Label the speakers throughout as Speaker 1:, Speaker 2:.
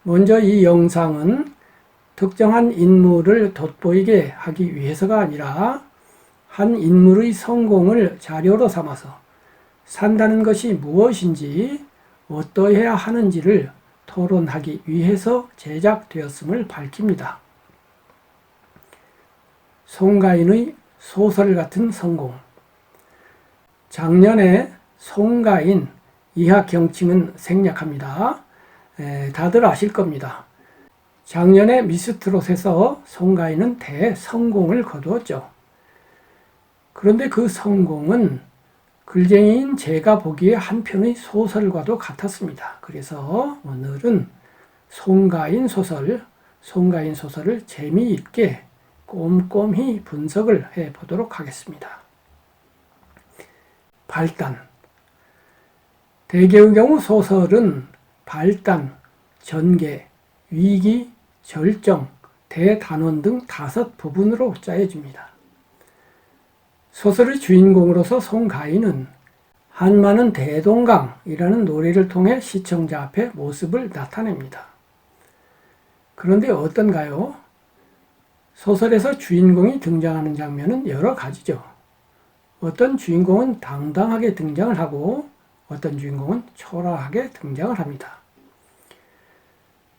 Speaker 1: 먼저 이 영상은 특정한 인물을 돋보이게 하기 위해서가 아니라 한 인물의 성공을 자료로 삼아서 산다는 것이 무엇인지 어떠해야 하는지를 토론하기 위해서 제작되었음을 밝힙니다. 송가인의 소설 같은 성공. 작년에 송가인 이하 경칭은 생략합니다. 다들 아실 겁니다. 작년에 미스트롯에서 송가인은 대성공을 거두었죠. 그런데 그 성공은 글쟁이인 제가 보기에 한 편의 소설과도 같았습니다. 그래서 오늘은 송가인 소설을 재미있게 꼼꼼히 분석을 해보도록 하겠습니다. 발단. 대개의 경우 소설은 발단, 전개, 위기, 절정, 대단원 등 5부분으로 짜여집니다. 소설의 주인공으로서 송가인은 한마는 대동강이라는 노래를 통해 시청자 앞에 모습을 나타냅니다. 그런데 어떤가요? 소설에서 주인공이 등장하는 장면은 여러 가지죠. 어떤 주인공은 당당하게 등장을 하고 어떤 주인공은 초라하게 등장을 합니다.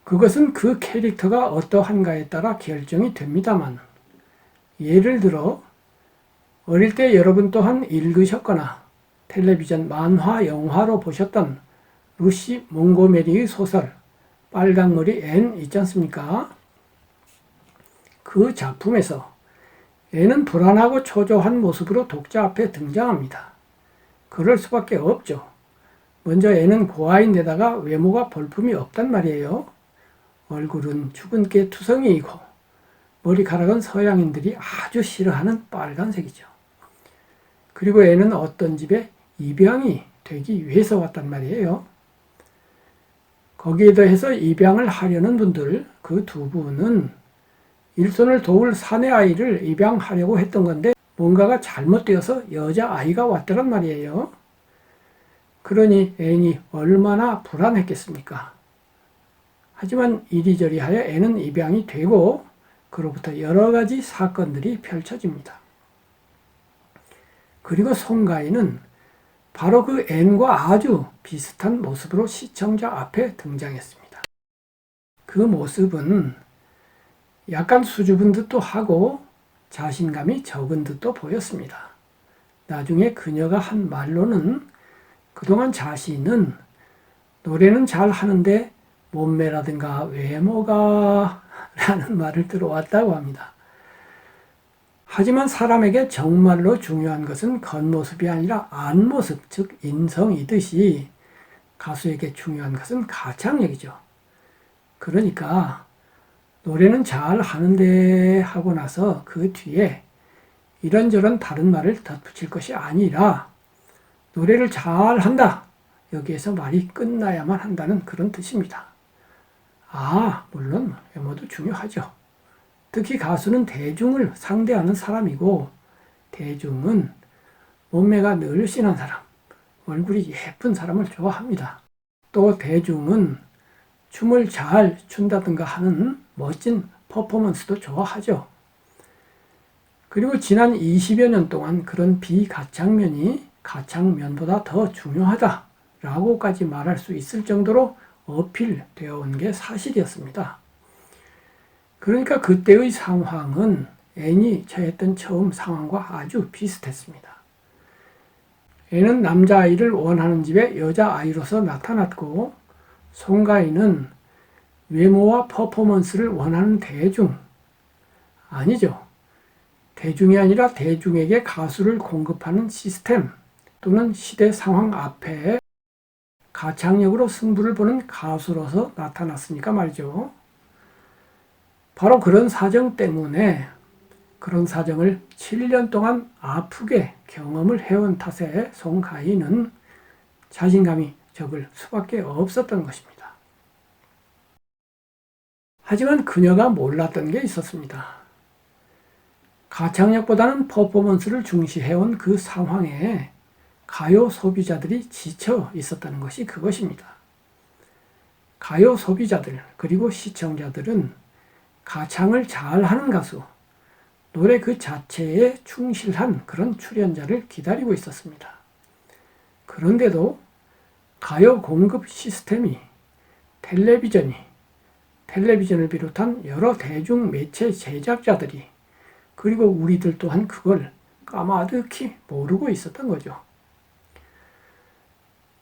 Speaker 1: 그것은 그 캐릭터가 어떠한가에 따라 결정이 됩니다만, 예를 들어 어릴 때 여러분 또한 읽으셨거나 텔레비전, 만화, 영화로 보셨던 루시 몽고메리의 소설 빨강머리 앤 있지 않습니까? 그 작품에서 앤은 불안하고 초조한 모습으로 독자 앞에 등장합니다. 그럴 수밖에 없죠. 먼저 앤은 고아인데다가 외모가 볼품이 없단 말이에요. 얼굴은 주근깨 투성이이고 머리카락은 서양인들이 아주 싫어하는 빨간색이죠. 그리고 앤은 어떤 집에 입양이 되기 위해서 왔단 말이에요. 거기에 더해서 입양을 하려는 분들, 그 두 분은 일손을 도울 사내 아이를 입양하려고 했던 건데 뭔가가 잘못되어서 여자아이가 왔더란 말이에요. 그러니 앤이 얼마나 불안했겠습니까? 하지만 이리저리 하여 앤은 입양이 되고 그로부터 여러 가지 사건들이 펼쳐집니다. 그리고 송가인은 바로 그 앤과 아주 비슷한 모습으로 시청자 앞에 등장했습니다. 그 모습은 약간 수줍은 듯도 하고 자신감이 적은 듯도 보였습니다. 나중에 그녀가 한 말로는 그동안 자신은 노래는 잘 하는데 몸매라든가 외모가 라는 말을 들어왔다고 합니다. 하지만 사람에게 정말로 중요한 것은 겉모습이 아니라 안모습, 즉 인성이듯이 가수에게 중요한 것은 가창력이죠. 그러니까 노래는 잘 하는데 하고 나서 그 뒤에 이런저런 다른 말을 덧붙일 것이 아니라 노래를 잘 한다. 여기에서 말이 끝나야만 한다는 그런 뜻입니다. 물론 외모도 중요하죠. 특히 가수는 대중을 상대하는 사람이고 대중은 몸매가 늘씬한 사람, 얼굴이 예쁜 사람을 좋아합니다. 또 대중은 춤을 잘 춘다든가 하는 멋진 퍼포먼스도 좋아하죠. 그리고 지난 20여 년 동안 그런 비가창면이 가창면보다 더 중요하다라고까지 말할 수 있을 정도로 어필되어 온 게 사실이었습니다. 그러니까 그때의 상황은 앤이 처했던 처음 상황과 아주 비슷했습니다. 앤은 남자아이를 원하는 집에 여자아이로서 나타났고 송가인은 외모와 퍼포먼스를 원하는 대중, 아니죠. 대중이 아니라 대중에게 가수를 공급하는 시스템 또는 시대 상황 앞에 가창력으로 승부를 보는 가수로서 나타났으니까 말이죠. 바로 그런 사정 때문에 그런 사정을 7년 동안 아프게 경험을 해온 탓에 송가인은 자신감이 적을 수밖에 없었던 것입니다. 하지만 그녀가 몰랐던 게 있었습니다. 가창력보다는 퍼포먼스를 중시해온 그 상황에 가요 소비자들이 지쳐 있었다는 것이 그것입니다. 가요 소비자들 그리고 시청자들은 가창을 잘하는 가수, 노래 그 자체에 충실한 그런 출연자를 기다리고 있었습니다. 그런데도 가요 공급 시스템이 텔레비전을 비롯한 여러 대중 매체 제작자들이 그리고 우리들 또한 그걸 까마득히 모르고 있었던 거죠.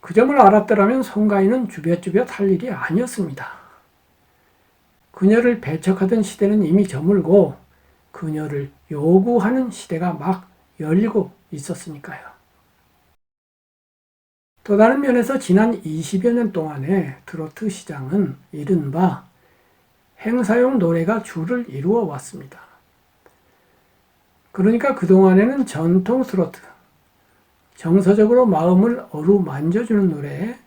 Speaker 1: 그 점을 알았더라면 송가인은 주뼛주뼛 할 일이 아니었습니다. 그녀를 배척하던 시대는 이미 저물고 그녀를 요구하는 시대가 막 열리고 있었으니까요. 또 다른 면에서 지난 20여 년 동안의 트로트 시장은 이른바 행사용 노래가 주를 이루어 왔습니다. 그러니까 그동안에는 전통 트로트, 정서적으로 마음을 어루만져주는 노래,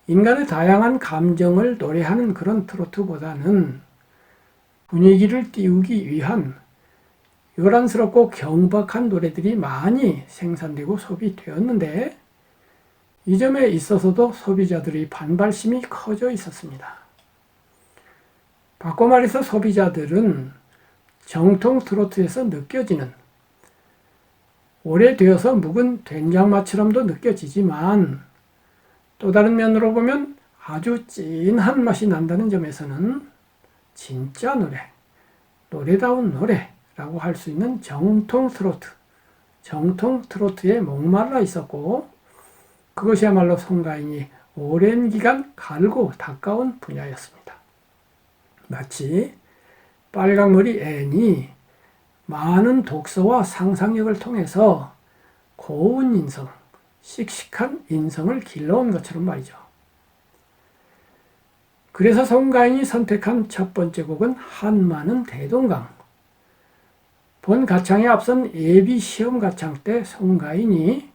Speaker 1: 인간의 다양한 감정을 노래하는 그런 트로트보다는 분위기를 띄우기 위한 요란스럽고 경박한 노래들이 많이 생산되고 소비되었는데 이 점에 있어서도 소비자들의 반발심이 커져 있었습니다. 바꿔 말해서 소비자들은 정통 트로트에서 느껴지는 오래되어서 묵은 된장맛처럼도 느껴지지만 또 다른 면으로 보면 아주 진한 맛이 난다는 점에서는 진짜 노래다운 노래라고 할 수 있는 정통 트로트에 목말라 있었고 그것이야말로 송가인이 오랜 기간 갈고 닦아온 분야였습니다. 마치 빨강머리 앤이 많은 독서와 상상력을 통해서 고운 인성, 씩씩한 인성을 길러온 것처럼 말이죠. 그래서 송가인이 선택한 첫 번째 곡은 한마는 대동강. 본 가창에 앞선 예비 시험 가창 때 송가인이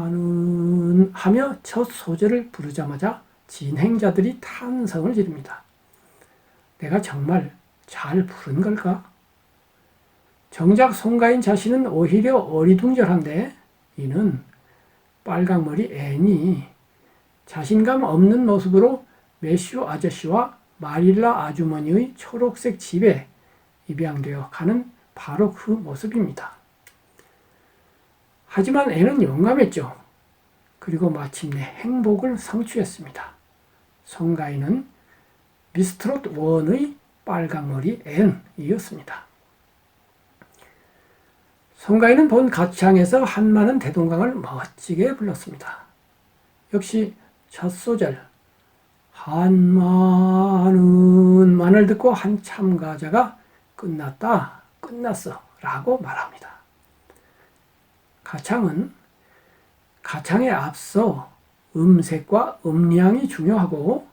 Speaker 1: 한마는 하며 첫 소절을 부르자마자 진행자들이 탄성을 지릅니다. 내가 정말 잘 부른 걸까? 정작 송가인 자신은 오히려 어리둥절한데 이는 빨강머리 앤이 자신감 없는 모습으로 매슈 아저씨와 마릴라 아주머니의 초록색 집에 입양되어 가는 바로 그 모습입니다. 하지만 앤은 용감했죠. 그리고 마침내 행복을 성취했습니다. 송가인은 미스트롯 1의 빨강머리 앤이었습니다. 송가인은 본 가창에서 한마는 대동강을 멋지게 불렀습니다. 역시 첫 소절 한마는만을 듣고 한 참가자가 끝났어 라고 말합니다. 가창은 가창에 앞서 음색과 음량이 중요하고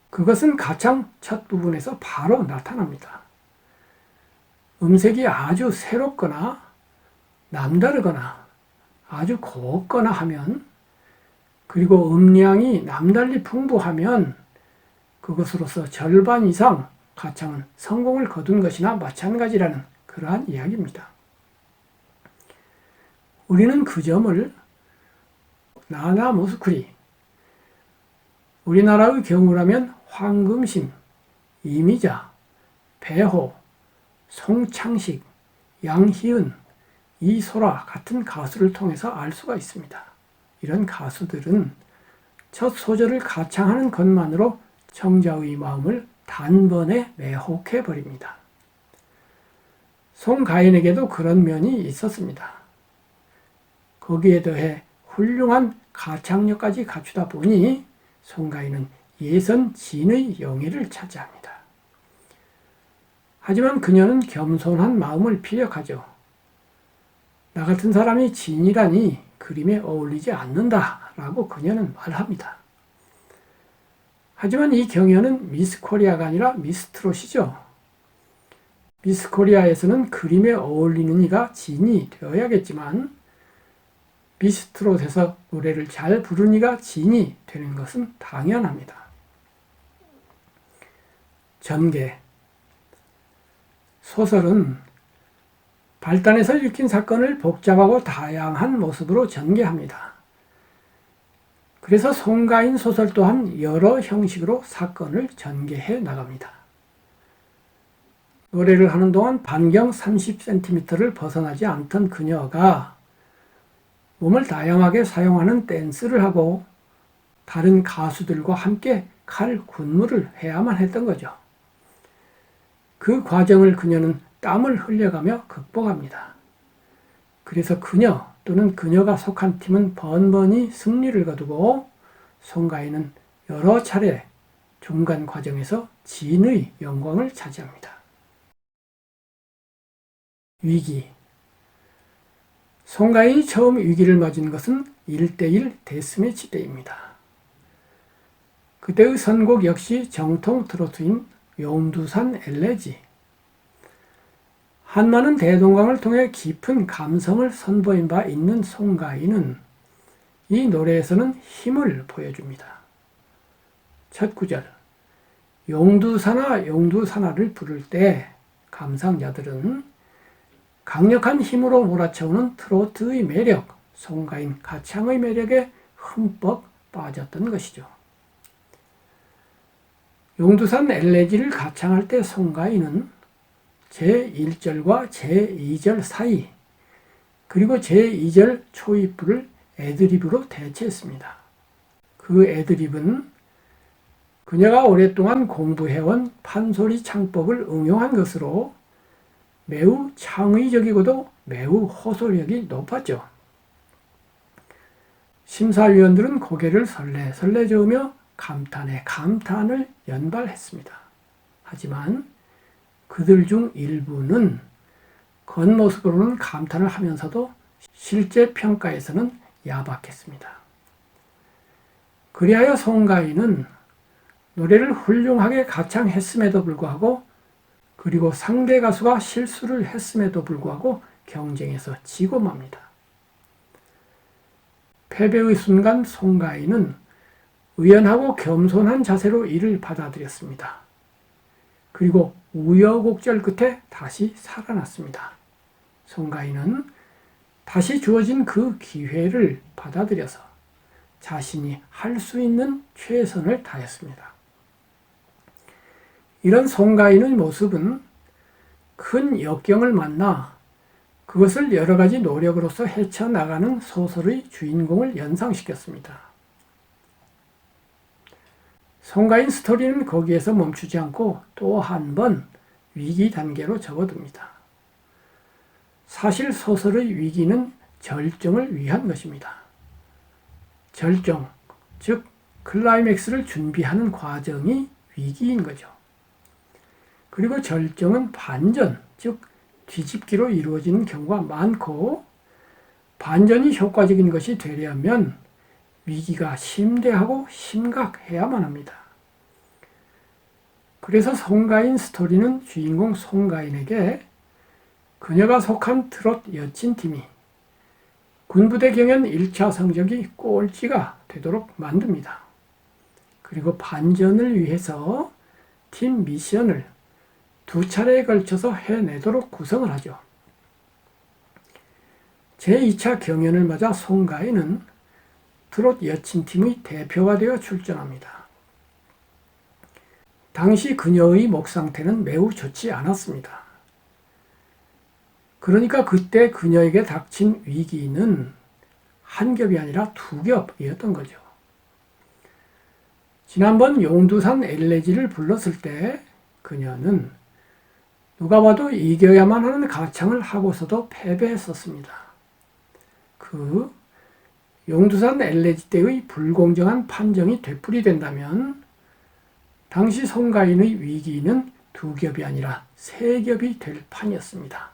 Speaker 1: 그것은 가창 첫 부분에서 바로 나타납니다. 음색이 아주 새롭거나 남다르거나 아주 곱거나 하면 그리고 음량이 남달리 풍부하면 그것으로서 절반 이상 가창은 성공을 거둔 것이나 마찬가지라는 그러한 이야기입니다. 우리는 그 점을 나나 모스쿠리, 우리나라의 경우라면 황금심, 이미자, 배호, 송창식, 양희은, 이소라 같은 가수를 통해서 알 수가 있습니다. 이런 가수들은 첫 소절을 가창하는 것만으로 청자의 마음을 단번에 매혹해버립니다. 송가인에게도 그런 면이 있었습니다. 거기에 더해 훌륭한 가창력까지 갖추다 보니 송가인은 예선진의 영예를 차지합니다. 하지만 그녀는 겸손한 마음을 피력하죠. 나 같은 사람이 진이라니 그림에 어울리지 않는다라고 그녀는 말합니다. 하지만 이 경연은 미스 코리아가 아니라 미스 트롯이죠. 미스 코리아에서는 그림에 어울리는 이가 진이 되어야겠지만 미스 트롯에서 노래를 잘 부르는 이가 진이 되는 것은 당연합니다. 전개. 소설은 발단에서 읽힌 사건을 복잡하고 다양한 모습으로 전개합니다. 그래서 송가인 소설 또한 여러 형식으로 사건을 전개해 나갑니다. 노래를 하는 동안 반경 30cm를 벗어나지 않던 그녀가 몸을 다양하게 사용하는 댄스를 하고 다른 가수들과 함께 칼 군무를 해야만 했던 거죠. 그 과정을 그녀는 땀을 흘려가며 극복합니다. 그래서 그녀 또는 그녀가 속한 팀은 번번이 승리를 거두고 송가인은 여러 차례 중간 과정에서 진의 영광을 차지합니다. 위기. 송가인이 처음 위기를 맞은 것은 1대1 데스매치 때입니다. 그때의 선곡 역시 정통 트로트인 용두산 엘레지. 한마는 대동강을 통해 깊은 감성을 선보인 바 있는 송가인은 이 노래에서는 힘을 보여줍니다. 첫 구절, 용두산아 용두산아를 부를 때 감상자들은 강력한 힘으로 몰아쳐오는 트로트의 매력, 송가인 가창의 매력에 흠뻑 빠졌던 것이죠. 용두산 엘레지를 가창할 때 송가인은 제1절과 제2절 사이 그리고 제2절 초입부를 애드리브로 대체했습니다. 그 애드리브는 그녀가 오랫동안 공부해온 판소리 창법을 응용한 것으로 매우 창의적이고도 매우 호소력이 높았죠. 심사위원들은 고개를 설레설레 저으며 감탄에 감탄을 연발했습니다. 하지만 그들 중 일부는 겉모습으로는 감탄을 하면서도 실제 평가에서는 야박했습니다. 그리하여 송가인은 노래를 훌륭하게 가창했음에도 불구하고 그리고 상대 가수가 실수를 했음에도 불구하고 경쟁에서 지고 맙니다. 패배의 순간 송가인은 의연하고 겸손한 자세로 이를 받아들였습니다. 그리고 우여곡절 끝에 다시 살아났습니다. 송가인은 다시 주어진 그 기회를 받아들여서 자신이 할 수 있는 최선을 다했습니다. 이런 송가인의 모습은 큰 역경을 만나 그것을 여러 가지 노력으로서 헤쳐나가는 소설의 주인공을 연상시켰습니다. 송가인 스토리는 거기에서 멈추지 않고 또 한 번 위기 단계로 접어듭니다. 사실 소설의 위기는 절정을 위한 것입니다. 절정, 즉 클라이맥스를 준비하는 과정이 위기인 거죠. 그리고 절정은 반전, 즉 뒤집기로 이루어지는 경우가 많고 반전이 효과적인 것이 되려면 위기가 심대하고 심각해야만 합니다. 그래서 송가인 스토리는 주인공 송가인에게 그녀가 속한 트롯 여친팀이 군부대 경연 1차 성적이 꼴찌가 되도록 만듭니다. 그리고 반전을 위해서 팀 미션을 2차례에 걸쳐서 해내도록 구성을 하죠. 제2차 경연을 맞아 송가인은 트롯 여친팀의 대표가 되어 출전합니다. 당시 그녀의 목 상태는 매우 좋지 않았습니다. 그러니까 그때 그녀에게 닥친 위기는 한 겹이 아니라 2겹이었던 거죠. 지난번 용두산 엘레지를 불렀을 때 그녀는 누가 봐도 이겨야만 하는 가창을 하고서도 패배했었습니다. 그 용두산 엘레지 때의 불공정한 판정이 되풀이된다면 당시 송가인의 위기는 2겹이 아니라 3겹이 될 판이었습니다.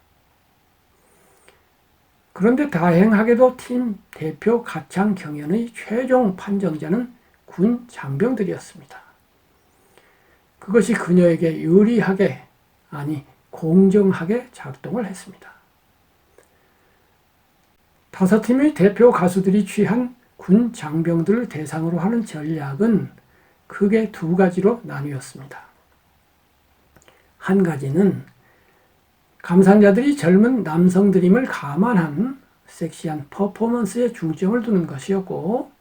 Speaker 1: 그런데 다행하게도 팀 대표 가창 경연의 최종 판정자는 군 장병들이었습니다. 그것이 그녀에게 유리하게, 아니 공정하게 작동을 했습니다. 5팀의 대표 가수들이 취한 군 장병들을 대상으로 하는 전략은 크게 2가지로 나뉘었습니다. 한 가지는 감상자들이 젊은 남성들임을 감안한 섹시한 퍼포먼스에 중점을 두는 것이었고,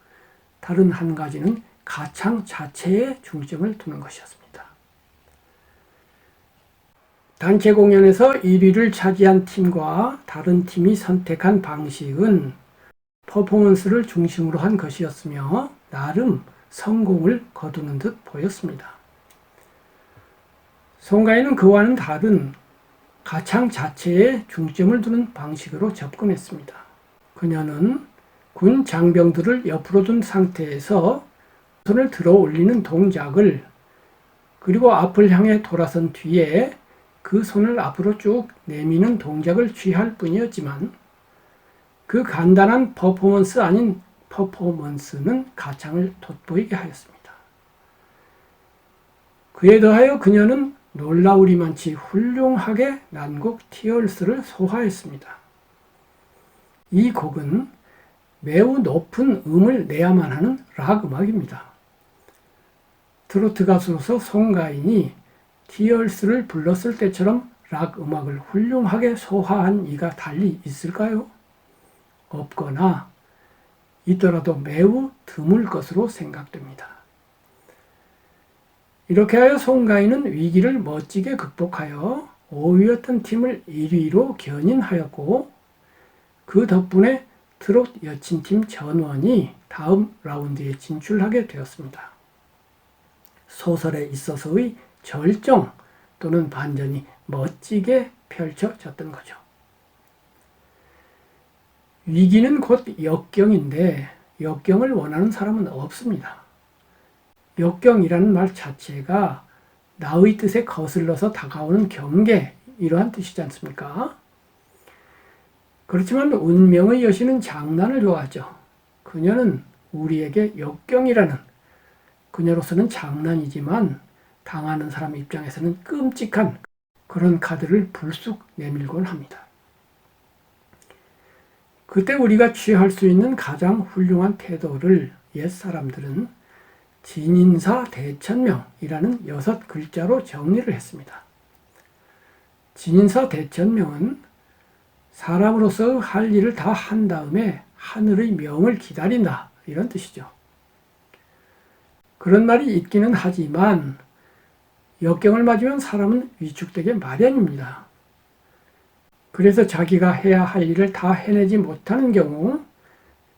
Speaker 1: 다른 한 가지는 가창 자체에 중점을 두는 것이었습니다. 단체 공연에서 1위를 차지한 팀과 다른 팀이 선택한 방식은 퍼포먼스를 중심으로 한 것이었으며 나름 성공을 거두는 듯 보였습니다. 송가인은 그와는 다른 가창 자체에 중점을 두는 방식으로 접근했습니다. 그녀는 군 장병들을 옆으로 둔 상태에서 손을 들어 올리는 동작을, 그리고 앞을 향해 돌아선 뒤에 그 손을 앞으로 쭉 내미는 동작을 취할 뿐이었지만 그 간단한 퍼포먼스 아닌 퍼포먼스는 가창을 돋보이게 하였습니다. 그에 더하여 그녀는 놀라우리만치 훌륭하게 난곡 티얼스를 소화했습니다. 이 곡은 매우 높은 음을 내야만 하는 락 음악입니다. 트로트 가수로서 송가인이 티얼스를 불렀을 때처럼 락 음악을 훌륭하게 소화한 이가 달리 있을까요? 없거나 있더라도 매우 드물 것으로 생각됩니다. 이렇게 하여 송가인은 위기를 멋지게 극복하여 5위였던 팀을 1위로 견인하였고 그 덕분에 트롯 여친팀 전원이 다음 라운드에 진출하게 되었습니다. 소설에 있어서의 절정 또는 반전이 멋지게 펼쳐졌던 거죠. 위기는 곧 역경인데 역경을 원하는 사람은 없습니다. 역경이라는 말 자체가 나의 뜻에 거슬러서 다가오는 경계, 이러한 뜻이지 않습니까? 그렇지만 운명의 여신은 장난을 좋아하죠. 그녀는 우리에게 역경이라는, 그녀로서는 장난이지만 당하는 사람 입장에서는 끔찍한 그런 카드를 불쑥 내밀곤 합니다. 그때 우리가 취할 수 있는 가장 훌륭한 태도를 옛사람들은 진인사 대천명이라는 6글자로 정리를 했습니다. 진인사 대천명은 사람으로서 할 일을 다 한 다음에 하늘의 명을 기다린다, 이런 뜻이죠. 그런 말이 있기는 하지만 역경을 맞으면 사람은 위축되게 마련입니다. 그래서 자기가 해야 할 일을 다 해내지 못하는 경우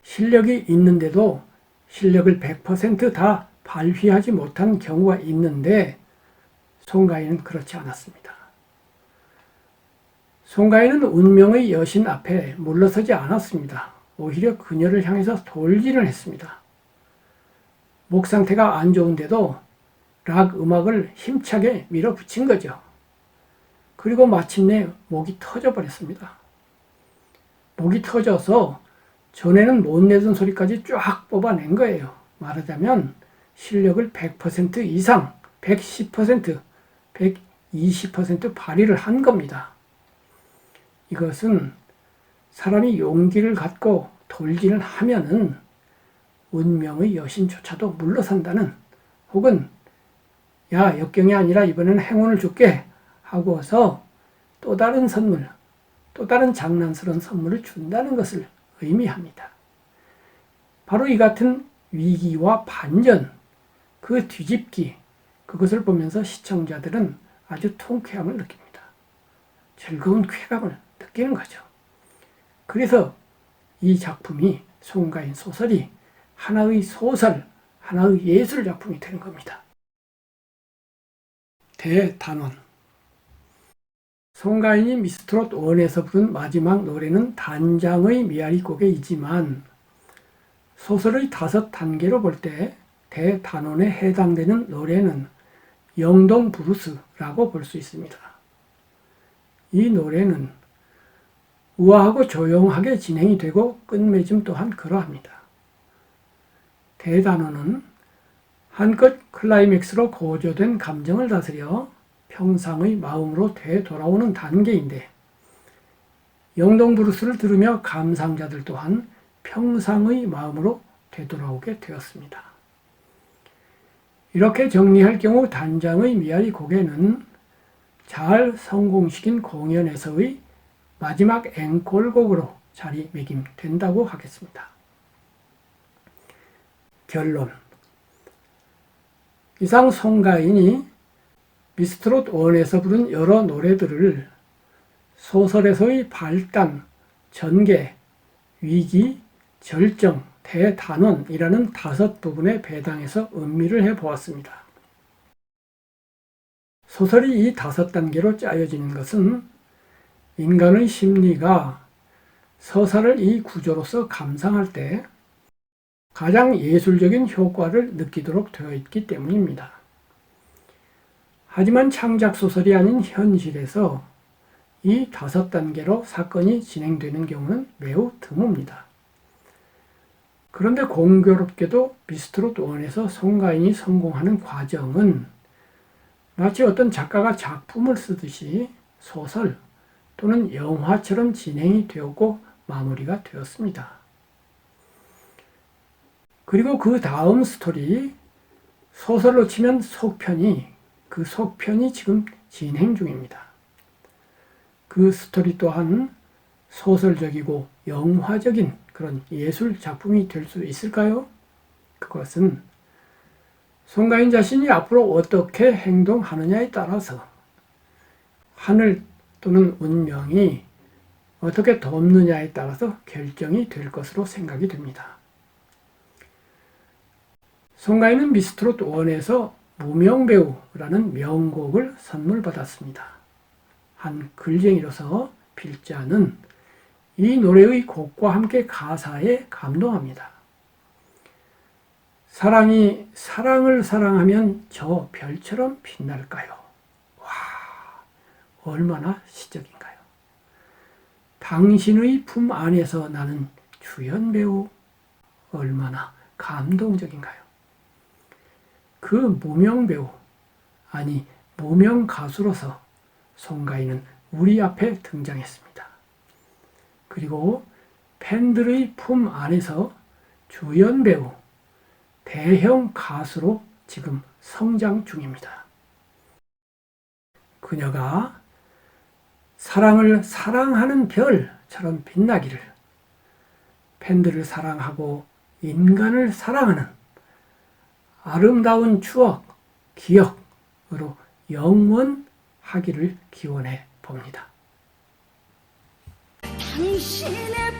Speaker 1: 실력이 있는데도 실력을 100% 다 발휘하지 못하는 경우가 있는데 송가인은 그렇지 않았습니다. 송가인은 운명의 여신 앞에 물러서지 않았습니다. 오히려 그녀를 향해서 돌진을 했습니다. 목 상태가 안 좋은데도 락 음악을 힘차게 밀어붙인 거죠. 그리고 마침내 목이 터져버렸습니다. 목이 터져서 전에는 못 내던 소리까지 쫙 뽑아낸 거예요. 말하자면 실력을 100% 이상, 110%, 120% 발휘를 한 겁니다. 이것은 사람이 용기를 갖고 돌진을 하면은 운명의 여신조차도 물러선다는, 혹은 야, 역경이 아니라 이번에는 행운을 줄게 하고서 또 다른 선물, 또 다른 장난스러운 선물을 준다는 것을 의미합니다. 바로 이 같은 위기와 반전, 그 뒤집기, 그것을 보면서 시청자들은 아주 통쾌함을 느낍니다. 즐거운 쾌감을 느끼는 거죠. 그래서 이 작품이, 송가인 소설이 하나의 소설, 하나의 예술 작품이 되는 겁니다. 대단원. 송가인이 미스트롯 1에서 부른 마지막 노래는 단장의 미아리 고개이지만 소설의 5단계로 볼 때 대단원에 해당되는 노래는 영동 브루스라고 볼 수 있습니다. 이 노래는 우아하고 조용하게 진행이 되고 끝맺음 또한 그러합니다. 대단원은 한껏 클라이맥스로 고조된 감정을 다스려 평상의 마음으로 되돌아오는 단계인데, 영동 브루스를 들으며 감상자들 또한 평상의 마음으로 되돌아오게 되었습니다. 이렇게 정리할 경우 단장의 미아리 고개는 잘 성공시킨 공연에서의 마지막 앵콜곡으로 자리매김된다고 하겠습니다. 결론. 이상 송가인이 미스트롯 1에서 부른 여러 노래들을 소설에서의 발단, 전개, 위기, 절정, 대단원이라는 5부분에 배당해서 음미를 해보았습니다. 소설이 이 5단계로 짜여지는 것은 인간의 심리가 서사를 이 구조로서 감상할 때 가장 예술적인 효과를 느끼도록 되어 있기 때문입니다. 하지만 창작 소설이 아닌 현실에서 이 5단계로 사건이 진행되는 경우는 매우 드뭅니다. 그런데 공교롭게도 미스트롯 1에서 송가인이 성공하는 과정은 마치 어떤 작가가 작품을 쓰듯이 소설 또는 영화처럼 진행이 되었고 마무리가 되었습니다. 그리고 그 다음 스토리, 소설로 치면 속편이, 그 속편이 지금 진행 중입니다. 그 스토리 또한 소설적이고 영화적인 그런 예술 작품이 될 수 있을까요? 그것은 송가인 자신이 앞으로 어떻게 행동하느냐에 따라서 하늘 또는 운명이 어떻게 돕느냐에 따라서 결정이 될 것으로 생각이 됩니다. 송가인은 미스트롯 1에서 무명배우라는 명곡을 선물 받았습니다. 한 글쟁이로서 필자는 이 노래의 곡과 함께 가사에 감동합니다. 사랑이 사랑을 사랑하면 저 별처럼 빛날까요? 와, 얼마나 시적인가요? 당신의 품 안에서 나는 주연 배우, 얼마나 감동적인가요? 그 무명 배우, 아니 무명 가수로서 송가인은 우리 앞에 등장했습니다. 그리고 팬들의 품 안에서 주연 배우, 대형 가수로 지금 성장 중입니다. 그녀가 사랑을 사랑하는 별처럼 빛나기를, 팬들을 사랑하고 인간을 사랑하는 아름다운 추억, 기억으로 영원하기를 기원해 봅니다.
Speaker 2: 당신의